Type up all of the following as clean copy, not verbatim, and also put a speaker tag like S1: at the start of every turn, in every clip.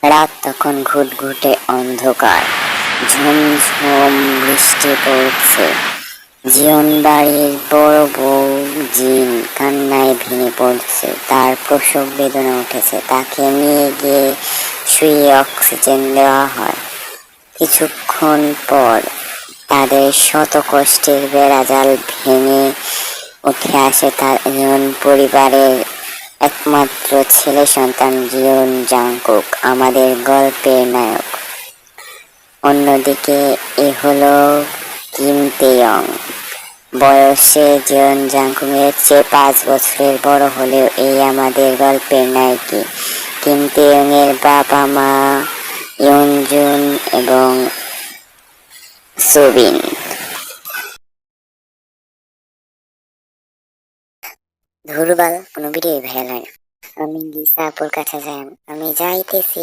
S1: রাত তখন ঘুটঘুটে অন্ধকার, ঝুমঝুম বৃষ্টি পড়ছে। জীবন বাড়ির বড় বউ জিন কান্নায় ভেঙে পড়ছে। তার প্রসব বেদনা উঠেছে। তাকে নিয়ে গিয়ে শুয়ে অক্সিজেন দেওয়া হয়। কিছুক্ষণ পর তাদের শত কষ্টের বেড়াজাল ভেঙে উঠে আসে তার জীবন পরিবারের একমাত্র ছেলে সন্তান জিয়ন জাংকুক, আমাদের গল্পের নায়ক। অন্যদিকে এ হলো কিম তেয়ং। বয়সে জিয়ন জাংকুকের চেয়ে 5 বছরের বড় হলেও এই আমাদের গল্পের নায়িকা। কিম তেয়ং এর বাবা মা ইয়নজুন এবং সুবিন। ধুরবাল, কোনো ভিডিও ভাইরাল হয় না। আমি লিসা আপুর কাছে যাই। আমি যাইতেছি।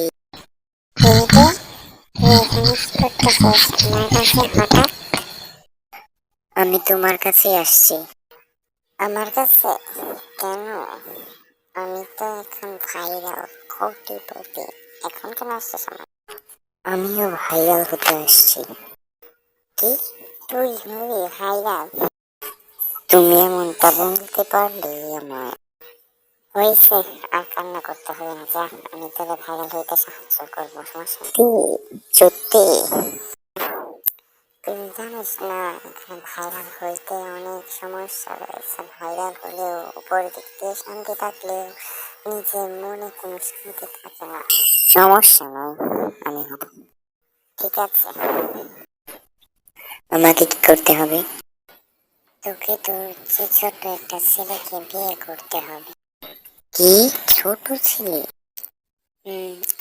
S1: আমি তোমার কাছে আসছি। আমার কাছে কেন? আমি তো এখন ভাইরাল, কোটিপতি। এখন কেন আসছিস আমার? আমিও ভাইরাল হতে আসছি। কি? তুই হবি ভাইরাল? তুমি এমনটা বলতে পারলে আমার হয়েছে। আর কান্না করতে হবে না, যা আমি তোকে ভাইরাল হইতে সাহায্য করবো। সমস্যা সত্যি? তুমি জানিস না এখানে ভাইরাল হইতে অনেক সমস্যা রয়েছে। ভাইরাল হলেও উপর দিক দিয়ে শান্তি থাকলেও নিজের মনে কোনো শান্তি থাকে না। সমস্যা নয়, আমি হব। ঠিক আছে, আমাকে কি করতে হবে? তোকে তোর যে ছোট একটা ছেলেকে বিয়ে করতে হবে। কি? ছোট ছেলে?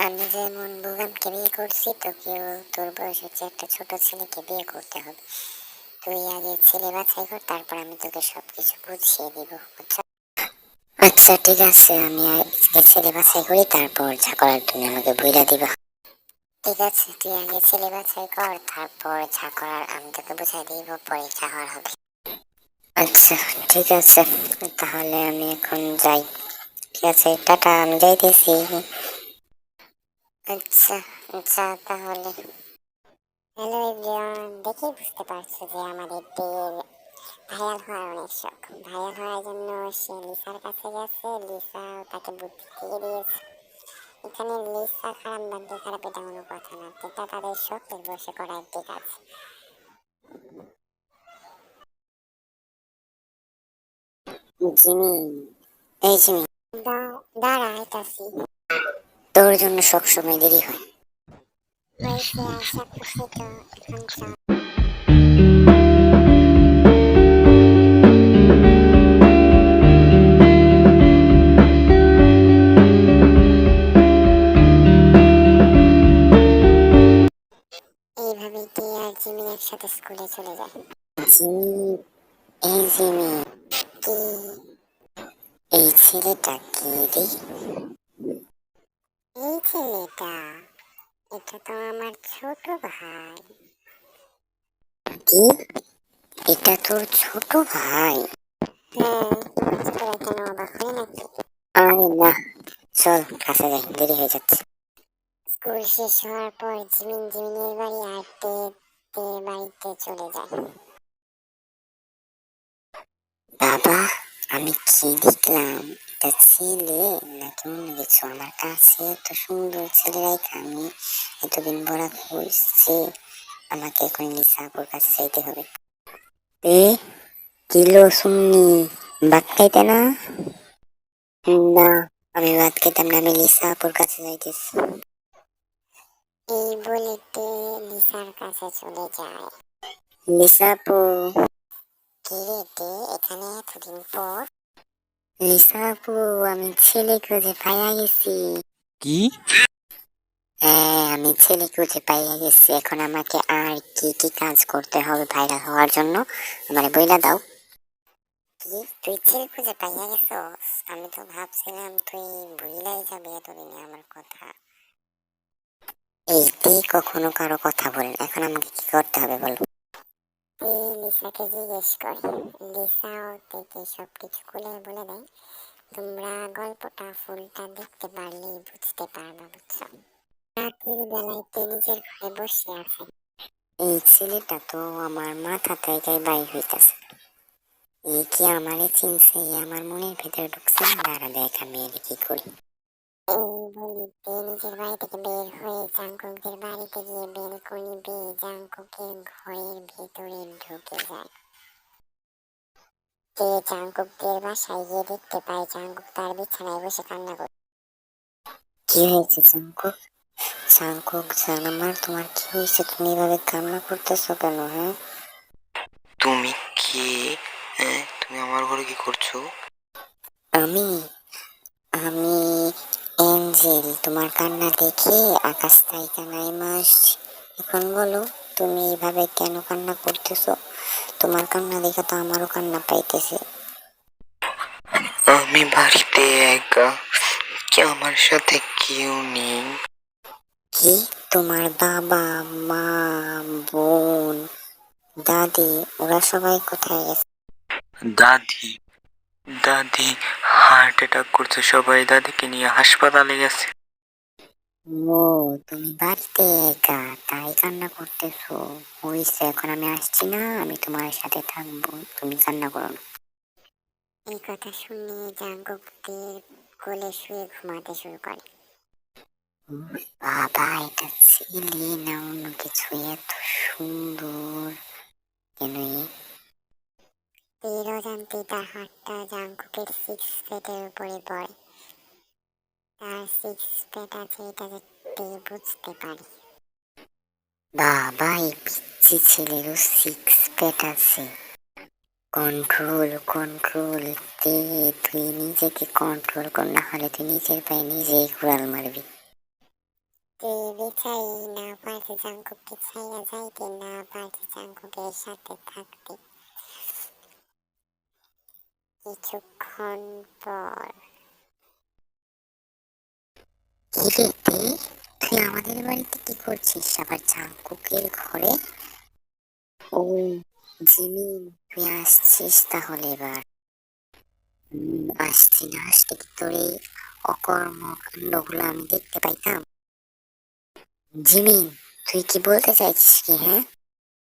S1: আমি যেমন বুগামকে বিয়ে করছি, তোকেও তোর বয়সের যে একটা ছোট ছেলেকে বিয়ে করতে হবে। তুই আগে ছেলে বাছাই কর, তারপর আমি তোকে সবকিছু বুঝিয়ে দিব। আচ্ছা ঠিক আছে, আমি আগে ছেলে বাছাই করি, তারপর যা করার তুমি আমাকে বইলা দিবা। ঠিক আছে, তুই আগে ছেলে বাছাই কর, তারপর যা করার আমি তোকে বুঝাই দিব, পরে যা হওয়ার হবে। আচ্ছা ঠিক আছে, তাহলে আমি এখন যাই। ঠিক আছে, টাটা, আমি যাইতেছি। আচ্ছা, যা তাহলে। হ্যালো এভরিওয়ান, দেখেই বুঝতে পারছো যে আমাদের ভাইরাল হওয়ার অনেক শখ। ভাইরাল হওয়ার জন্য সে লিসার কাছে গেছে। লিসা তাকে বুদ্ধি দিয়ে দিয়েছে। এখানে লিসা খারাপ বাদ খারাপ, এটা কোনো কথা না। এটা তাদের শখের বসে করা একটি কাজ। জিমি, এই জিমি, দাঁড়া, আইতাছি। তোর জন্য সবসময় দেরি হয়। হয়েছে, আশা করছি তো, এখন চল। এইভাবে কে আর জিমি একসাথে স্কুলে চলে যায়। জিমি, এই জিমি, কি? এই ছেলেটা কে রে? এই ছেলেটা, এটা তো আমার ছোট ভাই। কি? এটা তোর ছোট ভাই? হ্যাঁ, তোরা কেন অবাক হয় নাকি? আরে না, চল কাছে যাই, দেরি হয়ে যাচ্ছে। স্কুল শেষ হওয়ার পর জিমিনের বাড়ি আর তের বাড়িতে চলে যায়। বাবা, আমি কি দেখলাম? এটা ছেলে নাকি অন্য কিছু? আমার কাছে এত সুন্দর ছেলে রাইখা আমি এতদিন বড় হয়েছি। আমাকে এখন লিসা আপুর কাছে চাইতে হবে। এ কিলো শুননি, ভাত খাইতে না? না, আমি ভাত খাইতাম না, আমি লিসা আপুর কাছে যাইতেছি। এই বলে লিসার কাছে চলে যায়। লিসা আপু, কি রে তে এখানে এতদিন পর? লিসা আপু, আমি ছেলে খুঁজে পাইয়া গেছি। কি? হ্যাঁ, আমি ছেলে খুঁজে পাইয়া গেছি। এখন আমাকে আর কি কি কাজ করতে হবে ভাইরাল হওয়ার জন্য আমারে বইলা দাও। কি, তুই ছেলে খুঁজে পাইয়া গেছস? আমি তো ভাবছিলাম তুই ভুলাই যাবি এতদিনে আমার কথা। এই তুই কখনো কারো কথা বলেন, এখন আমাকে কি করতে হবে বলো? তুই লিসাকে জিজ্ঞেস কর। লিসাও থেকে সবকিছু খুলে বলে দেয়। তোমরা গল্পটা ফুলটা দেখতে পারলেই বুঝতে পারবা, বুঝছো? রাতের বেলায় নিজের ঘরে বসে আছে। এই ছেলেটা তো আমার মাথা থেকে বাইর হইতাছে। এ কি আমারে চিনছে? এ আমার মনের ভেতরে ঢুকছে। দাঁড়া দেখ আমি এর কি করি। এই বলিতে নিজের বাড়ি থেকে বের হয়ে জাঙ্কুকদের বাড়িতে গিয়ে বেলকনি বেয়ে জাঙ্কুকের ঘরের ভেতরে ঢুকে যায়। সে জাঙ্কুকদের বাসায় গিয়ে দেখতে পায় জাঙ্কুক তার বিছানায় বসে কান্না করে। কি হয়েছে জাঙ্কুক? জাঙ্কুক জান আমার, তোমার কি হয়েছে? তুমি এভাবে কান্না করতেছো কেন? হ্যাঁ,
S2: তুমি কি? হ্যাঁ, তুমি আমার ঘরে কি করছো?
S1: আমি আমি এঞ্জেল। তোমার কান্না দেখে আকাশ থেকে নাইমা আসছি। এখন বলো, তুমি এইভাবে কেন কান্না করতেছো? তোমার কান্না দেখে তো আমারও কান্না পাইতেছে।
S2: আমি বাড়িতে একা, কি আমার সাথে কেউ নেই।
S1: কি? তোমার বাবা, মা, বোন, দাদি ওরা সবাই কোথায় গেছে?
S2: দাদি দাদি হার্ট অ্যাটাক করছে, সবাই দাদিকে নিয়ে হাসপাতালে গেছে।
S1: ও, তুমি বাড়িতে একা তাই কান্না করতেছো? হইছে, এখন আমি আসছি না, আমি তোমার সাথে থাকবো, তুমি কান্না করো না। এই কথা শুনে জাঙ্কুকদের কোলে শুয়ে ঘুমাতে শুরু করে। বাবা, এটা ছেলে না অন্য কিছু? এত সুন্দর কেন? এই অজান্তে তার হাতটা জাঙ্কুকের সিক্স প্যাকের উপরে পড়ে। তার সিক্স প্যাক আছে এটা দেখতে বুঝতে পারে। বাবা, এই পিচ্ছি ছেলেরও সিক্স প্যাক আছে। Control control. তুই নিজেকে কন্ট্রোল কর, না হলে তুই নিজের পায়ে নিজেই কুড়াল মারবি। বেচারি না পারছে জাঙ্কুককে ছাইয়া যাইতে, না পারছে জাঙ্কুকের সাথে থাকতে। কিছুক্ষণ পর, কিরে তুই আমাদের বাড়িতে কি করছিস আবার জাঙ্কুকের ঘরে? ও জিমিন, তুই আসছিস তাহলে এবার। আসছি না আসলে কি তোর এই অকর্মকাণ্ডগুলো আমি দেখতে পাইতাম? জিমিন, তুই কি বলতে চাইছিস কি? হ্যাঁ,